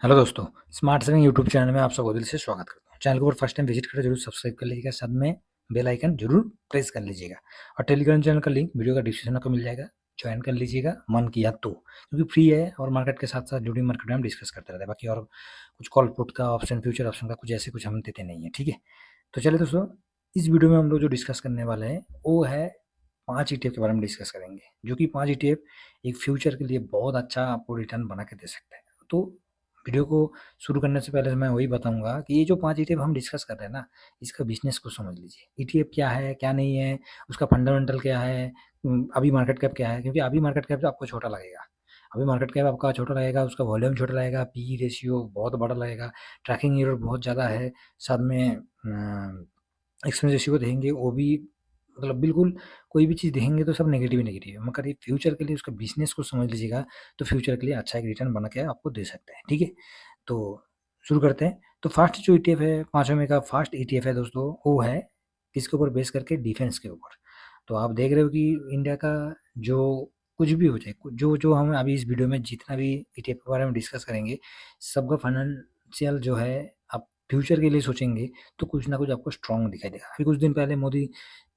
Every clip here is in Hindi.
हेलो दोस्तों, स्मार्ट सेविंग यूट्यूब चैनल में आप सबको दिल से स्वागत करता हूँ। चैनल को अगर फर्स्ट टाइम विजिट करें जरूर सब्सक्राइब कर लीजिएगा, साथ में बेल आइकन जरूर प्रेस कर लीजिएगा और टेलीग्राम चैनल का लिंक वीडियो का डिस्क्रिप्शन में आपको मिल जाएगा, ज्वाइन कर लीजिएगा मन किया तो, क्योंकि फ्री है और मार्केट के साथ साथ जुड़ी मार्केट में हम डिस्कस करते रहते हैं। बाकी और कुछ कॉल पुट का ऑप्शन, फ्यूचर ऑप्शन का कुछ ऐसे कुछ हम देते नहीं है, ठीक है। तो चलिए दोस्तों, इस वीडियो में हम लोग जो डिस्कस करने वाले हैं वो है 5 ETF के बारे में डिस्कस करेंगे, जो कि 5 ETF एक फ्यूचर के लिए बहुत अच्छा आपको रिटर्न बना के दे सकते हैं। तो वीडियो को शुरू करने से पहले मैं वही बताऊँगा कि ये जो 5 ETF हम डिस्कस कर रहे हैं ना, इसका बिज़नेस को समझ लीजिए। ETF क्या है, क्या नहीं है, उसका फंडामेंटल क्या है, अभी मार्केट कैप क्या है, क्योंकि अभी मार्केट कैप तो आपको छोटा लगेगा। अभी मार्केट कैप आपका छोटा लगेगा, उसका वॉल्यूम छोटा लगेगा, पीई रेशियो बहुत बड़ा लगेगा, ट्रैकिंग एरर बहुत ज़्यादा है, साथ में एक्सपेंस रेशियो को देखेंगे वो भी मतलब बिल्कुल कोई भी चीज़ देखेंगे तो सब नेगेटिव ही नेगेटिव है, मगर ये फ्यूचर के लिए उसका बिज़नेस को समझ लीजिएगा तो फ्यूचर के लिए अच्छा एक रिटर्न बना के आपको दे सकते हैं, ठीक है? तो शुरू करते हैं। तो फर्स्ट जो ईटीएफ है, 5वें में का फर्स्ट ईटीएफ है दोस्तों, वो है किसके ऊपर बेस करके, डिफेंस के ऊपर। तो आप देख रहे हो कि इंडिया का जो कुछ भी हो जाए, जो हम अभी इस वीडियो में जितना भी ईटीएफ के बारे में डिस्कस करेंगे, सबका फाइनेंशियल जो है, आप फ्यूचर के लिए सोचेंगे तो कुछ ना कुछ आपको स्ट्रॉन्ग दिखाई देगा। अभी कुछ दिन पहले मोदी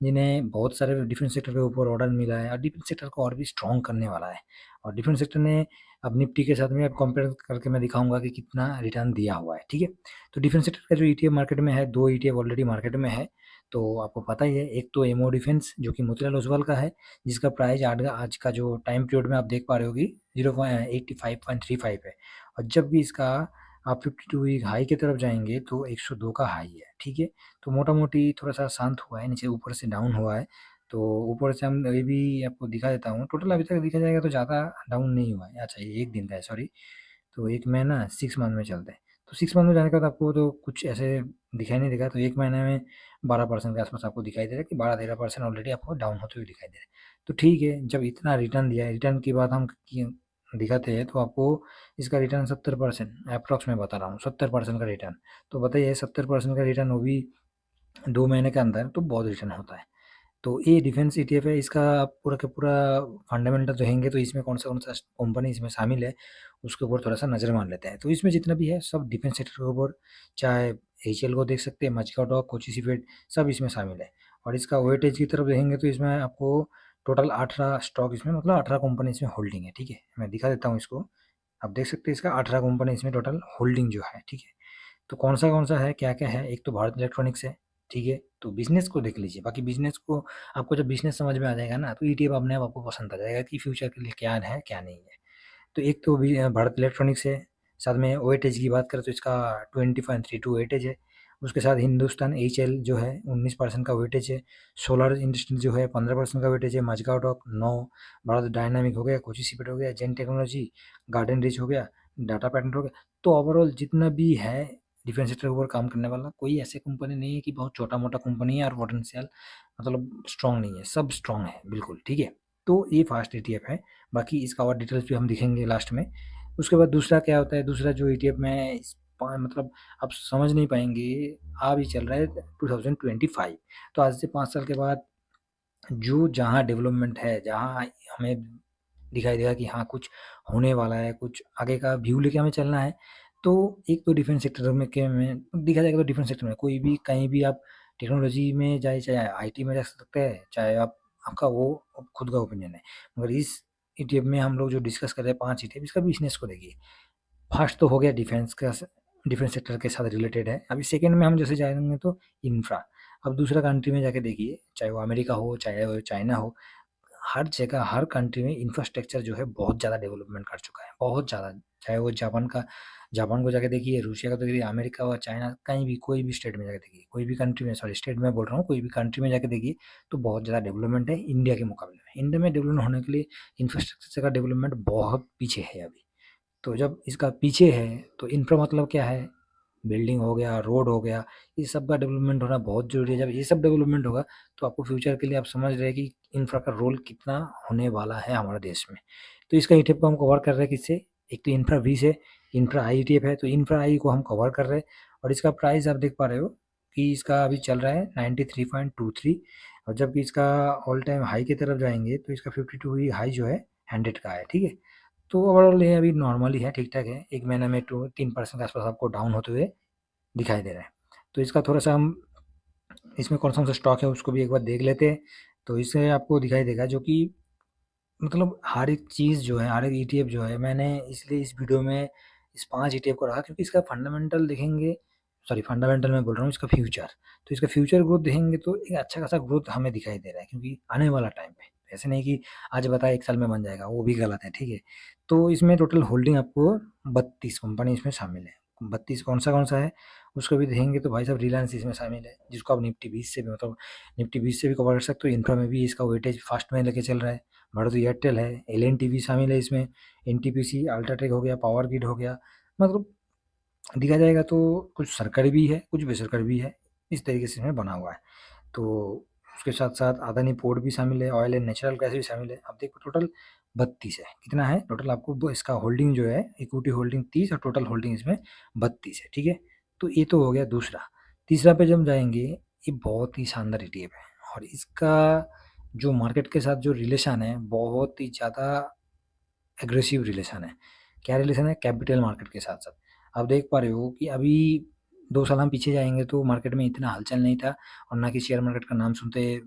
जी ने बहुत सारे डिफेंस सेक्टर के ऊपर ऑर्डर मिला है और डिफेंस सेक्टर को और भी स्ट्रॉन्ग करने वाला है। और डिफेंस सेक्टर ने अब निफ्टी के साथ में अब कंपेयर करके मैं दिखाऊंगा कि कितना रिटर्न दिया हुआ है, ठीक है। तो डिफेंस सेक्टर का जो ईटीएफ मार्केट में है, 2 ईटीएफ ऑलरेडी मार्केट में है। तो आपको पता ही है, एक तो एमओ डिफेंस जो कि मोतीलाल ओसवाल का है, जिसका प्राइस आज का जो टाइम पीरियड में आप देख पा रहे हो कि 0.8535 है। और जब भी इसका आप 52 वीक हाई की तरफ जाएंगे तो 102 का हाई है, ठीक है। तो मोटा मोटी थोड़ा सा शांत हुआ है, नीचे ऊपर से डाउन हुआ है। तो ऊपर से हम ये भी आपको दिखा देता हूँ, टोटल अभी तक देखा जाएगा तो ज़्यादा डाउन नहीं हुआ है। अच्छा, ये एक दिन का है, सॉरी। तो एक महीना 6 मंथ में चलते हैं, तो 6 मंथ में जाने के बाद आपको तो कुछ ऐसे दिखाई नहीं देगा। तो एक महीने में 12% के आसपास आपको दिखाई दे रहा है कि 12-13% ऑलरेडी आपको डाउन होते हुए दिखाई दे रहा है। तो ठीक है, जब इतना रिटर्न दिया है, रिटर्न की बात हम दिखाते हैं तो आपको इसका रिटर्न 70% अप्रॉक्स में बता रहा हूँ, 70% का रिटर्न। तो बताइए, 70% का रिटर्न वो भी 2 महीने के अंदर, तो बहुत रिटर्न होता है। तो ये डिफेंस ईटीएफ है, इसका आप पूरा का पूरा फंडामेंटल देखेंगे तो इसमें कौन सा कंपनी इसमें शामिल है, उसके ऊपर थोड़ा सा नज़र मार लेते हैं। तो इसमें जितना भी है सब डिफेंस सेक्टर के ऊपर, चाहे एचएल को देख सकते हैं, मचकाडॉक, कोची सीपेट, सब इसमें शामिल है। और इसका वेटेज की तरफ देखेंगे तो इसमें आपको टोटल 18 स्टॉक, इसमें मतलब 18 कंपनी इसमें होल्डिंग है, ठीक है। मैं दिखा देता हूँ इसको, आप देख सकते हैं इसका 18 कंपनी इसमें टोटल होल्डिंग जो है, ठीक है। तो कौन-सा है, क्या-क्या है? एक तो भारत इलेक्ट्रॉनिक्स है, ठीक है? तो बिज़नेस को देख लीजिए, बाकी बिज़नेस को आपको जब बिज़नेस समझ में आ जाएगा ना, तो ईटीएफ अपने आप आपको पसंद आ जाएगा कि फ्यूचर के लिए क्या है, क्या नहीं है। तो एक तो भी भारत इलेक्ट्रॉनिक्स है, साथ में वेटेज की बात करें तो इसका 20.32 वेटेज है। उसके साथ हिंदुस्तान एचएल जो है 19% का वेटेज है, सोलर इंडस्ट्री जो है 15% का वेटेज है, मज़गाओ 9, भारत डायनामिक हो गया, कोची सीपेट हो गया, जेन टेक्नोलॉजी, गार्डन रिच हो गया, डाटा पैटर्न हो गया। तो ओवरऑल जितना भी है डिफेंस सेक्टर के ऊपर काम करने वाला, कोई ऐसी कंपनी नहीं है कि बहुत छोटा-मोटा कंपनी है और पोटेंशियल मतलब स्ट्रॉन्ग नहीं है, सब स्ट्रॉन्ग है बिल्कुल, ठीक है। तो ये फास्ट ईटीएफ है। बाकी इसका और डिटेल्स भी हम दिखेंगे लास्ट में। उसके बाद दूसरा क्या होता है, दूसरा जो ईटीएफ में मतलब आप समझ नहीं पाएँगे, अभी चल रहा है 2025। तो आज से 5 साल के बाद जो जहाँ डेवलपमेंट है, जहाँ हमें दिखाई देगा कि हाँ, कुछ होने वाला है, कुछ आगे का व्यू लेके हमें चलना है, तो एक तो डिफेंस सेक्टर में देखा जाएगा, तो डिफेंस सेक्टर में कोई भी कहीं भी आप टेक्नोलॉजी में जाए, चाहे आईटी में जा सकते हैं, चाहे आप आपका वो खुद का ओपिनियन है। मगर इस ईटीएफ में हम लोग जो डिस्कस कर रहे हैं 5 ईटीएफ, इसका बिज़नेस को देखिए। फर्स्ट तो हो गया डिफेंस सेक्टर के साथ रिलेटेड है। अभी सेकंड में हम जैसे जाएँगे तो इंफ्रा। अब दूसरा कंट्री में जाके देखिए, चाहे वो अमेरिका हो, चाहे वो चाइना हो, हर जगह, हर कंट्री में इंफ्रास्ट्रक्चर जो है बहुत ज़्यादा डेवलपमेंट कर चुका है, बहुत ज़्यादा। चाहे वो जापान को जाके देखिए, रूसिया को देखिए, अमेरिका और चाइना, कहीं भी कोई भी स्टेट में जाके देखिए, कोई भी कंट्री में, सॉरी स्टेट में बोल रहा हूँ, कोई भी कंट्री में जाके देखिए, तो बहुत ज़्यादा डेवलपमेंट है इंडिया के मुकाबले में। इंडिया में डेवलपमेंट होने के लिए इंफ्रास्ट्रक्चर का डेवलपमेंट बहुत पीछे है अभी। तो जब इसका पीछे है तो इंफ्रा मतलब क्या है, बिल्डिंग हो गया, रोड हो गया, ये सब का डेवलपमेंट होना बहुत ज़रूरी है। जब ये सब डेवलपमेंट होगा तो आपको फ्यूचर के लिए आप समझ रहे हैं कि इंफ्रा का रोल कितना होने वाला है हमारे देश में। तो इसका ईटीएफ को हम कवर कर रहे हैं किससे, एक तो इंफ्रा वी से, इंफ्रा आई ईटीएफ है, तो इंफ्रा आई को हम कवर कर रहे हैं। और इसका प्राइस आप देख पा रहे हो कि इसका अभी चल रहा है 93.23, और जब इसका ऑल टाइम हाई की तरफ जाएँगे तो इसका 52 वीक हाई जो है 100 का है, ठीक है। तो ओवरऑल ये अभी नॉर्मल ही है, ठीक-ठाक है। 1 महीने में 3% के आस-पास आपको डाउन होते हुए दिखाई दे रहा है। तो इसका थोड़ा-सा हम इसमें कौन-सा-कौन सा स्टॉक है उसको भी एक बार देख लेते हैं। तो इससे आपको दिखाई देगा जो कि मतलब हर एक चीज़ जो है, हर एक ईटीएफ जो है, मैंने इसलिए इस वीडियो में इस 5 ईटीएफ को रखा क्योंकि इसका फंडामेंटल देखेंगे, सॉरी फंडामेंटल मैं बोल रहा हूँ, इसका फ्यूचर। तो इसका फ्यूचर ग्रोथ देखेंगे तो एक अच्छा खासा ग्रोथ हमें दिखाई दे रहा है क्योंकि आने वाला टाइम पे, ऐसे नहीं कि आज बताया 1 साल में बन जाएगा, वो भी गलत है, ठीक है? तो इसमें टोटल होल्डिंग आपको 32 कंपनी इसमें शामिल है। 32 कौन-सा है, उसको भी देखेंगे तो भाई साहब रिलायंस इसमें शामिल है, जिसको आप निफ्टी 20 से भी मतलब निफ्टी 20 से भी कवर कर सकते हो। इंफ्रा में भी इसका वेटेज फर्स्ट में लेके चल रहा है। भारत एयरटेल है, एल&टी भी शामिल है इसमें, एनटीपीसी, अल्ट्राटेक हो गया, पावर ग्रिड हो गया। मतलब देखा जाएगा तो कुछ सरकारी भी है, कुछ बेसरकारी भी है, इस तरीके से इसमें बना हुआ है। तो उसके साथ-साथ अदानी पोर्ट भी शामिल है, ऑयल एंड नेचुरल गैस भी शामिल है। अब देखो टोटल 32 है, कितना है टोटल आपको इसका होल्डिंग जो है, इक्विटी होल्डिंग 30 और टोटल होल्डिंग इसमें 32 है, ठीक है? तो ये तो हो गया दूसरा। तीसरा पे जब जाएँगे, ये बहुत ही शानदार ईटीएफ है और इसका जो मार्केट के साथ जो रिलेशन है, बहुत ही ज़्यादा एग्रेसिव रिलेशन है। क्या रिलेशन है? कैपिटल मार्केट के साथ-साथ। आप देख पा रहे हो कि अभी 2 साल हम पीछे जाएँगे तो मार्केट में इतना हलचल नहीं था और ना कि शेयर मार्केट का नाम सुनते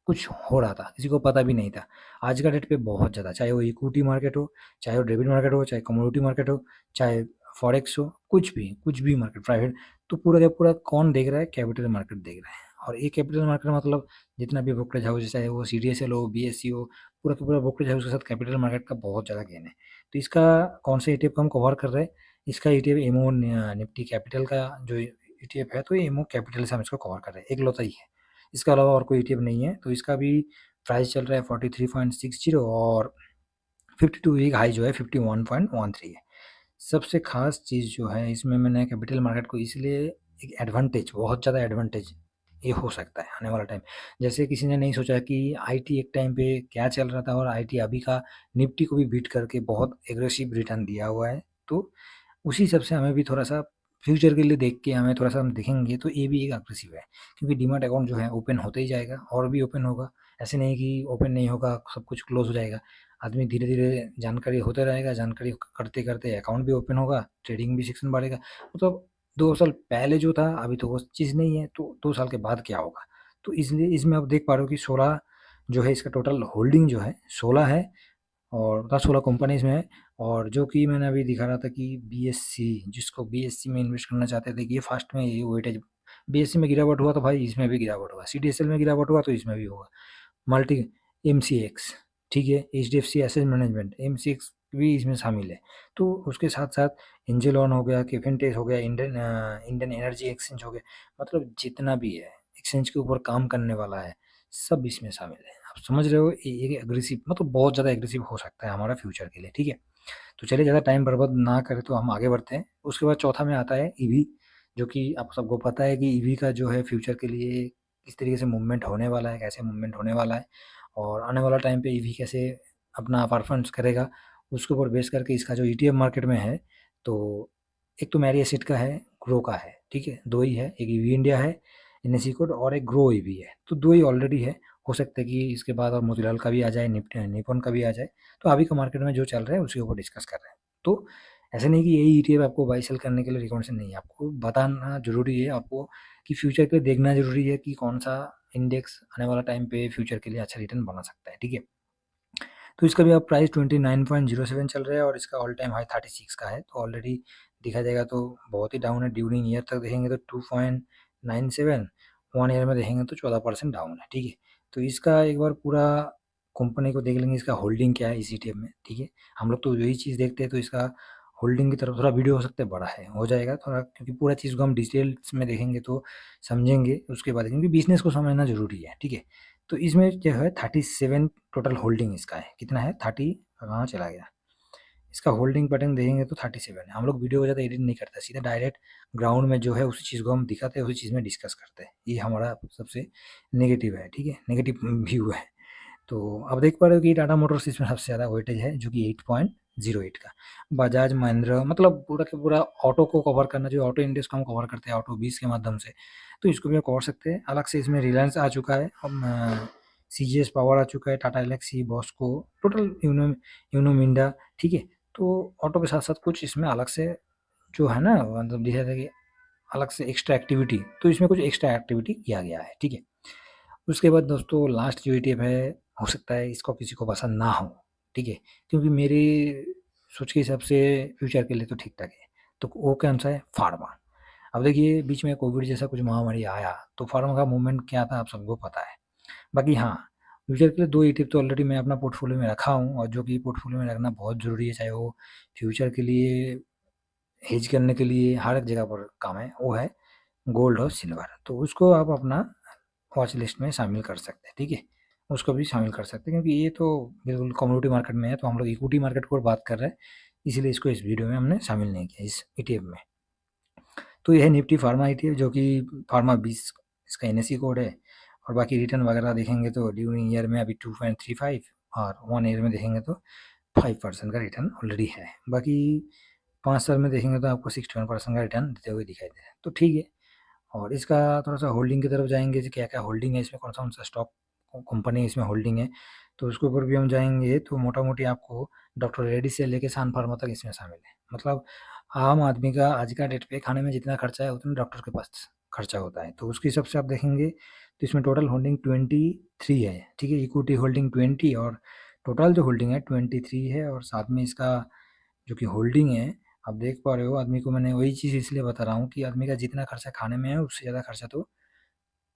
कुछ हो रहा था, किसी को पता भी नहीं था। आज का डेट पे बहुत ज़्यादा, चाहे वो इक्विटी मार्केट हो, चाहे वो डेबिट मार्केट हो, चाहे कमोडिटी मार्केट हो, चाहे फॉरेक्स हो, कुछ भी मार्केट प्राइवेट, तो पूरा का पूरा कौन देख रहा है? कैपिटल मार्केट देख रहा है। और ये कैपिटल मार्केट मतलब जितना भी ब्रोकरेज हाउस है, चाहे वो सीडीएसएल हो, बीएसई हो, पूरा का पूरा ब्रोकरेज हाउस के साथ कैपिटल मार्केट का बहुत ज़्यादा गेन है। तो इसका कौन सा ईटीएफ को हम कवर कर रहे हैं? इसका ईटीएफ एमओ निफ्टी कैपिटल का जो ईटीएफ है, तो ये एमओ कैपिटल से हम इसको कवर कर रहे हैं, इकलौता ही है। इसके अलावा और कोई ईटीएफ नहीं है, तो इसका भी प्राइस चल रहा है 43.60 और 52 वीक हाई जो है 51.13 है। सबसे ख़ास चीज़ जो है इसमें मैंने कैपिटल मार्केट को इसलिए एक एडवांटेज, बहुत ज़्यादा एडवांटेज ये हो सकता है आने वाला टाइम। जैसे किसी ने नहीं सोचा कि आईटी एक टाइम पे क्या चल रहा था और आईटी अभी का निफ्टी को भी बीट करके बहुत एग्रेसिव रिटर्न दिया हुआ है। तो उसी हिसाब से हमें भी थोड़ा-सा फ्यूचर के लिए देख के हमें थोड़ा-सा हम देखेंगे तो ये भी एक अग्रेसिव है। क्योंकि डीमैट अकाउंट जो है ओपन होते ही जाएगा और भी ओपन होगा। ऐसे नहीं कि ओपन नहीं होगा, सब कुछ क्लोज़ हो जाएगा। आदमी धीरे-धीरे जानकारी होते रहेगा, जानकारी करते-करते अकाउंट भी ओपन होगा, ट्रेडिंग भी सेक्शन बढ़ेगा। मतलब 2 साल पहले जो था, अभी तो वो चीज़ नहीं है, तो 2 साल के बाद क्या होगा? तो इसलिए इसमें आप देख पा रहे हो कि 16 जो है इसका टोटल होल्डिंग जो है 16 है और 10-16 कंपनीज़ में है और जो कि मैंने अभी दिखा रहा था कि बीएससी, जिसको बीएससी में इन्वेस्ट करना चाहते थे कि ये फर्स्ट में ये वेटेज, बीएससी में गिरावट हुआ तो भाई इसमें भी गिरावट होगा, सीडीएसएल में गिरावट हुआ तो इसमें भी होगा। मल्टी एमसीएक्स, ठीक है, एचडीएफसी एसेट मैनेजमेंट, एमसीएक्स भी इसमें शामिल है। तो उसके साथ-साथ एंजेल वन हो गया, केफिन हो गया, इंडियन एनर्जी एक्सचेंज हो गया, मतलब जितना भी है एक्सचेंज के ऊपर काम करने वाला है, सब इसमें शामिल है। आप समझ रहे हो ये एग्रेसिव मतलब बहुत ज़्यादा एग्रेसिव हो सकता है हमारा फ्यूचर के लिए, ठीक है? तो चलिए ज़्यादा टाइम बर्बाद ना करें तो हम आगे बढ़ते हैं। उसके बाद चौथा में आता है ईवी, जो कि आप सबको पता है कि ईवी का जो है फ्यूचर के लिए किस तरीके से मूवमेंट होने वाला है, कैसे मूवमेंट होने वाला है और आने वाला टाइम पे ईवी कैसे अपना परफॉर्मेंस करेगा, उसके ऊपर बेस करके इसका जो ईटीएफ मार्केट में है, तो एक तो मेरी एसिड का है, ग्रो का है, ठीक है? 2 ही है, एक ईवी इंडिया है, एनएसई कोड और एक ग्रो ईवी है। तो 2 ही ऑलरेडी है, हो सकता है कि इसके बाद और मोतीलाल का भी आ जाए, निप्पॉन का भी आ जाए। तो अभी का मार्केट में जो चल रहा है उसके ऊपर डिस्कस कर रहे हैं। तो ऐसा नहीं कि यही ईटीएफ आपको बाय सेल करने के लिए रिकमेंडेशन नहीं है, आपको बताना ज़रूरी है आपको कि फ्यूचर के लिए देखना ज़रूरी है कि कौन-सा इंडेक्स आने वाला टाइम पे फ्यूचर के लिए अच्छा रिटर्न बना सकता है, ठीक है? तो इसका भी अब प्राइस 29.07 चल रहा है और इसका ऑल टाइम हाई 36 का है, तो ऑलरेडी देखा जाएगा तो बहुत ही डाउन है। ड्यूरिंग ईयर तक देखेंगे तो 2.97, 1 ईयर में देखेंगे तो 14% डाउन है, ठीक है? तो इसका एक बार पूरा कंपनी को देख लेंगे, इसका होल्डिंग क्या है इस ईटीएफ में, ठीक है? हम लोग तो यही चीज़ देखते हैं, तो इसका होल्डिंग की तरफ थोड़ा वीडियो हो सकता है बड़ा है, हो जाएगा थोड़ा क्योंकि पूरा चीज़ को हम डिटेल्स में देखेंगे तो समझेंगे उसके बाद, क्योंकि बिज़नेस को समझना ज़रूरी है, ठीक है? तो इसमें जो है 37 टोटल होल्डिंग इसका है, कितना है 30, कहाँ चला गया? इसका होल्डिंग पैटर्न देखेंगे तो 37 है। हम लोग वीडियो को ज़्यादा एडिट नहीं करते, सीधा डायरेक्ट ग्राउंड में जो है उसी चीज़ को हम दिखाते हैं, उसी चीज़ में डिस्कस करते हैं। ये हमारा सबसे नेगेटिव है, ठीक है? नेगेटिव व्यू है। तो अब देख पा रहे हो कि टाटा मोटर्स इसमें सबसे ज़्यादा वेटेज है जो कि 8.08 का। बजाज महिंद्रा मतलब पूरा का पूरा ऑटो को कवर करना, जो ऑटो इंडेक्स को हम कवर करते हैं ऑटो 20 के माध्यम से, तो इसको भी आप कवर सकते हैं। अलग से इसमें रिलायंस आ चुका है, सीजीएस पावर आ चुका है, टाटा एलेक्सी, बॉस्को, टोटल यूनो मिंडा, ठीक है। तो ऑटो के साथ साथ कुछ इसमें अलग से जो है ना, मतलब देखा जाए कि अलग से एक्स्ट्रा एक्टिविटी, तो इसमें कुछ एक्स्ट्रा एक्टिविटी किया गया है, ठीक है। उसके बाद दोस्तों लास्ट जो ईटीएफ है, हो सकता है इसको किसी को पसंद ना हो, ठीक है, क्योंकि मेरी सोच के हिसाब से फ्यूचर के लिए तो ठीक ठाक है। तो वो कौन सा है? फार्मा। अब देखिए बीच में कोविड जैसा कुछ महामारी आया, तो फार्मा का मूवमेंट क्या था आप सबको पता है। बाकी हाँ, फ्यूचर के लिए 2 ईटीएफ तो ऑलरेडी मैं अपना पोर्टफोलियो में रखा हूँ, और जो कि पोर्टफोलियो में रखना बहुत ज़रूरी है, चाहे वो फ्यूचर के लिए हेज करने के लिए हर एक जगह पर काम है, वो है गोल्ड और सिल्वर। तो उसको आप अपना वॉच लिस्ट में शामिल कर सकते हैं, ठीक है। उसको भी शामिल कर सकते हैं, क्योंकि ये तो बिल्कुल कमोडिटी मार्केट में है, तो हम लोग इक्विटी मार्केट को बात कर रहे हैं, इसीलिए इसको इस वीडियो में हमने शामिल नहीं किया इस ईटीएफ में। तो ये है निफ्टी फार्मा ईटीएफ, जो कि फार्मा 20 इसका एनएसई कोड है। और बाकी रिटर्न वगैरह देखेंगे तो ड्यूरिंग ईयर में अभी 2.35, और 1 ईयर में देखेंगे तो 5% का रिटर्न ऑलरेडी है। बाकी 5 साल में देखेंगे तो आपको 61% का रिटर्न देते हुए दिखाई दे रहा है, तो ठीक है। और इसका थोड़ा-सा होल्डिंग की तरफ जाएँगे, जैसे क्या-क्या होल्डिंग है इसमें, कौन-सा स्टॉक कंपनी इसमें होल्डिंग है, तो उसके ऊपर भी हम जाएँगे, तो मोटा-मोटी आपको डॉक्टर रेड्डीज़ से लेके सन फार्मा तक इसमें शामिल है। मतलब आम आदमी का आज का डेट पे खाने में जितना खर्चा है, उतना डॉक्टर के पास खर्चा होता है। तो उसके हिसाब से आप देखेंगे, तो इसमें टोटल होल्डिंग 23 है, ठीक है? इक्विटी होल्डिंग 20, और टोटल जो होल्डिंग है 23 है, और साथ में इसका जो कि होल्डिंग है, आप देख पा रहे हो, आदमी को मैंने वही चीज़ इसलिए बता रहा हूँ कि आदमी का जितना खर्चा खाने में है, उससे ज़्यादा खर्चा तो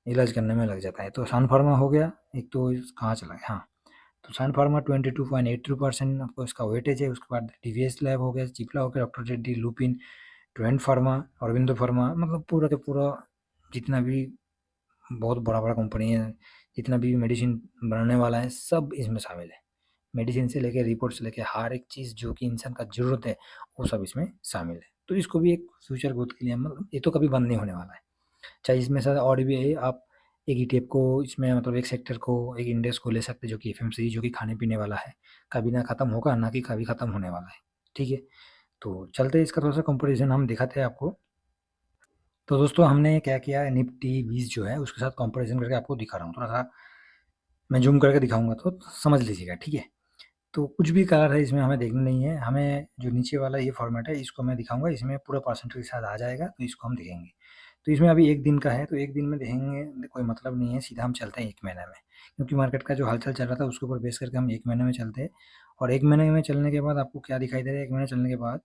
इलाज करने में लग जाता है। तो सन फार्मा हो गया, एक तो कहाँ चला गया? हाँ, तो सन फार्मा 22.82% आपको इसका वेटेज है। उसके बाद डीवीएस लैब हो गया, चिपला हो गया, doctor Reddy, Lupin, Trent pharma, Aurobindo pharma, मतलब पूरा का पूरा जितना भी बहुत बड़ा-बड़ा कंपनी है, जितना भी मेडिसिन बनाने वाला है, सब इसमें शामिल है। मेडिसिन से लेके रिपोर्ट से लेके हर एक चीज़ जो कि इंसान का ज़रूरत है, वो सब इसमें शामिल है। तो इसको भी एक फ्यूचर ग्रोथ के लिए, मतलब ये तो कभी बंद नहीं होने वाला है। चाहे इसमें शायद और भी है, आप एक ईटीएफ को इसमें, मतलब एक सेक्टर को, एक इंडेक्स को ले सकते हैं, जो कि एफएमसीजी, जो कि खाने-पीने वाला है। कभी ना खत्म होगा, ना कि कभी खत्म होने वाला है। ठीक है? तो चलते हैं, इसका थोड़ा-सा कंपैरिज़न हम दिखाते हैं आपको। तो दोस्तों हमने क्या किया है, निफ्टी 20 जो है उसके साथ कंपैरिज़न करके आपको दिखा रहा हूँ। थोड़ा-सा मैं ज़ूम करके दिखाऊँगा तो समझ लीजिएगा, ठीक है? तो कुछ भी कलर है इसमें हमें देखना नहीं है, हमें जो नीचे वाला ये फॉर्मेट है इसको मैं दिखाऊँगा, इसमें पूरा परसेंटेज के साथ आ जाएगा, तो इसको हम देखेंगे। तो इसमें अभी 1 दिन का है, तो 1 दिन में देखेंगे कोई मतलब नहीं है, सीधा हम चलते हैं 1 महीने में। क्योंकि मार्केट का जो हलचल चल रहा था उसके ऊपर बेस करके हम 1 महीने में चलते हैं, और 1 महीने में चलने के बाद आपको क्या दिखाई दे रहा है, 1 महीने चलने के बाद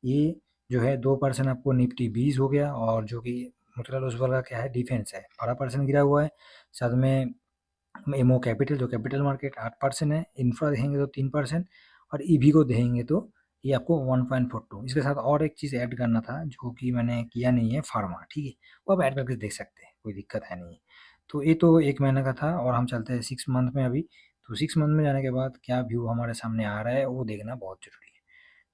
ये जो है 2% आपको निफ्टी 20 हो गया, और जो कि मतलब उस वाला क्या है, डिफेंस है, 12% गिरा हुआ है। साथ में एमओ कैपिटल, जो कैपिटल मार्केट 8% है, इंफ्रा देखेंगे तो 3%, और ईवी को देखेंगे तो ये आपको 1.42। इसके साथ और एक चीज़ ऐड करना था जो कि मैंने किया नहीं है, फार्मा, ठीक है? वो आप ऐड करके देख सकते हैं, कोई दिक्कत है नहीं। तो ये तो 1 महीने का था, और हम चलते हैं 6 मंथ में अभी। तो 6 मंथ में जाने के बाद क्या व्यू हमारे सामने आ रहा है, वो देखना बहुत ज़रूरी है।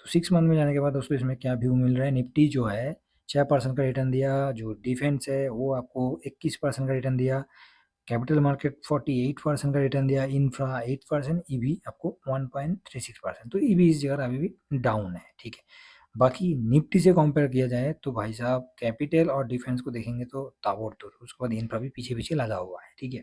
तो 6 मंथ में जाने के बाद दोस्तों इसमें क्या व्यू मिल रहा है, निफ्टी जो है 6% का रिटर्न दिया, जो डिफेंस है वो आपको 21% का रिटर्न दिया, कैपिटल मार्केट 48% का रिटर्न दिया, इंफ्रा 8%, ईवी आपको 1.36%। तो ईवी इस जगह अभी भी डाउन है, ठीक है। बाकी निफ्टी से कंपेयर किया जाए तो भाई साहब कैपिटल और डिफेंस को देखेंगे तो ताबड़तोड़, उसके बाद इंफ्रा भी पीछे पीछे लगा हुआ है, ठीक है।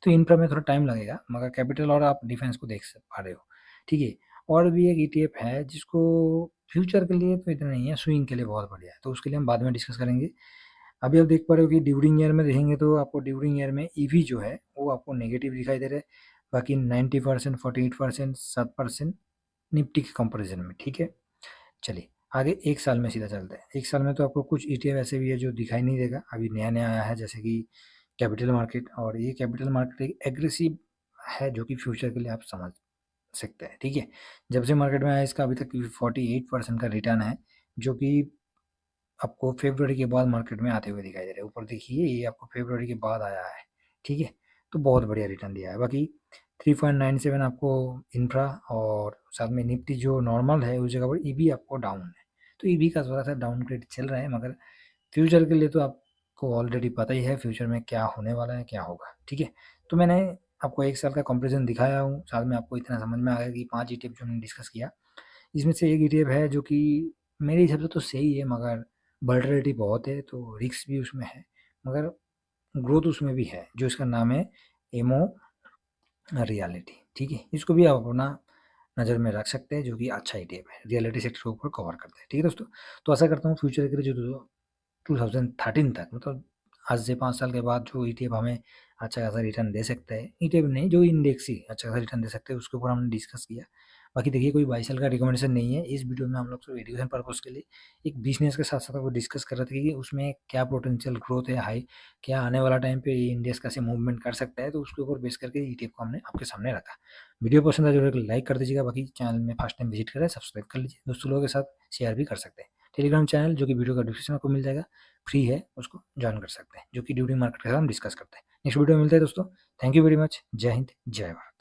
तो इंफ्रा में थोड़ा टाइम लगेगा, मगर कैपिटल और आप डिफेंस को देख पा रहे हो, ठीक है। और भी एक ईटीएफ है जिसको फ्यूचर के लिए तो इतना नहीं है, स्विंग के लिए बहुत बढ़िया है, तो उसके लिए हम बाद में डिस्कस करेंगे। अभी आप देख पा रहे हो कि ड्यूरिंग ईयर में देखेंगे तो आपको ड्यूरिंग ईयर में ईवी जो है वो आपको नेगेटिव दिखाई दे रहा है। बाकी 90%, 48%, 7% निफ्टी के कंपैरिजन में, ठीक है। चलिए आगे 1 साल में सीधा चलते हैं। 1 साल में तो आपको कुछ ईटीएफ ऐसे भी है जो दिखाई नहीं देगा, अभी नया-नया आया है, जैसे कि कैपिटल मार्केट, और ये कैपिटल मार्केट एक एग्रेसिव है जो कि फ्यूचर के लिए आप समझ सकते हैं, ठीक है। जब से मार्केट में आया इसका अभी तक 48% का रिटर्न है, जो कि आपको फ़रवरी के बाद मार्केट में आते हुए दिखाई दे रहा है। ऊपर देखिए ये आपको फ़रवरी के बाद आया है, ठीक है? तो बहुत बढ़िया रिटर्न दिया है। बाकी 3.97 आपको इंफ्रा, और साथ में निफ्टी जो नॉर्मल है उस जगह पर ईवी आपको डाउन है। तो ईवी का थोड़ा-सा डाउनग्रेड चल रहा है, मगर फ्यूचर के लिए तो आपको ऑलरेडी पता ही है फ्यूचर में क्या होने वाला है, क्या होगा, ठीक है? तो मैंने आपको 1 साल का कंपैरिज़न दिखाया हूँ, साथ में आपको इतना समझ में आ गया कि 5 ईटीएफ जो हमने डिस्कस किया, इसमें से एक ईटीएफ है जो कि मेरे हिसाब से तो सही है, मगर वोलेटिलिटी बहुत है, तो रिस्क भी उसमें है, मगर ग्रोथ उसमें भी है, जो इसका नाम है एमओ रियलिटी, ठीक है? इसको भी आप अपना नज़र में रख सकते हैं, जो कि अच्छा ईटीएफ है, रियलिटी सेक्टर के ऊपर कवर करता है, ठीक है दोस्तों? तो आशा करता हूँ फ्यूचर के लिए जो 2013 तक, मतलब आज से 5 साल के बाद जो ईटीएफ हमें अच्छा खासा रिटर्न दे सकता है, ईटीएफ नहीं जो इंडेक्स ही अच्छा खासा रिटर्न दे सकते हैं, उसके ऊपर हमने डिस्कस किया। बाकी देखिए कोई बाई सेल का रिकमेंडेशन नहीं है, इस वीडियो में हम लोग सिर्फ एजुकेशन पर्पज़ के लिए एक बिज़नेस के साथ-साथ आपको डिस्कस कर रहे थे कि उसमें क्या पोटेंशियल ग्रोथ है हाई, क्या आने वाला टाइम पे ये इंडेक्स कैसे मूवमेंट कर सकता है, तो उसके ऊपर बेस करके ईटीएफ को हमने आपके सामने रखा। वीडियो पसंद आए तो लाइक कर दीजिएगा, बाकी चैनल में फर्स्ट टाइम विजिट करें, सब्सक्राइब कर लीजिए, दोस्तों लोगों के साथ शेयर भी कर सकते हैं। टेलीग्राम चैनल जो कि वीडियो का डिस्क्रिप्शन आपको मिल जाएगा, फ्री है, उसको जॉइन कर सकते हैं, जो कि ड्यूरिंग मार्केट के साथ हम डिस्कस करते हैं। नेक्स्ट वीडियो में मिलते हैं दोस्तों। Thank you very much. जय हिंद, जय भारत।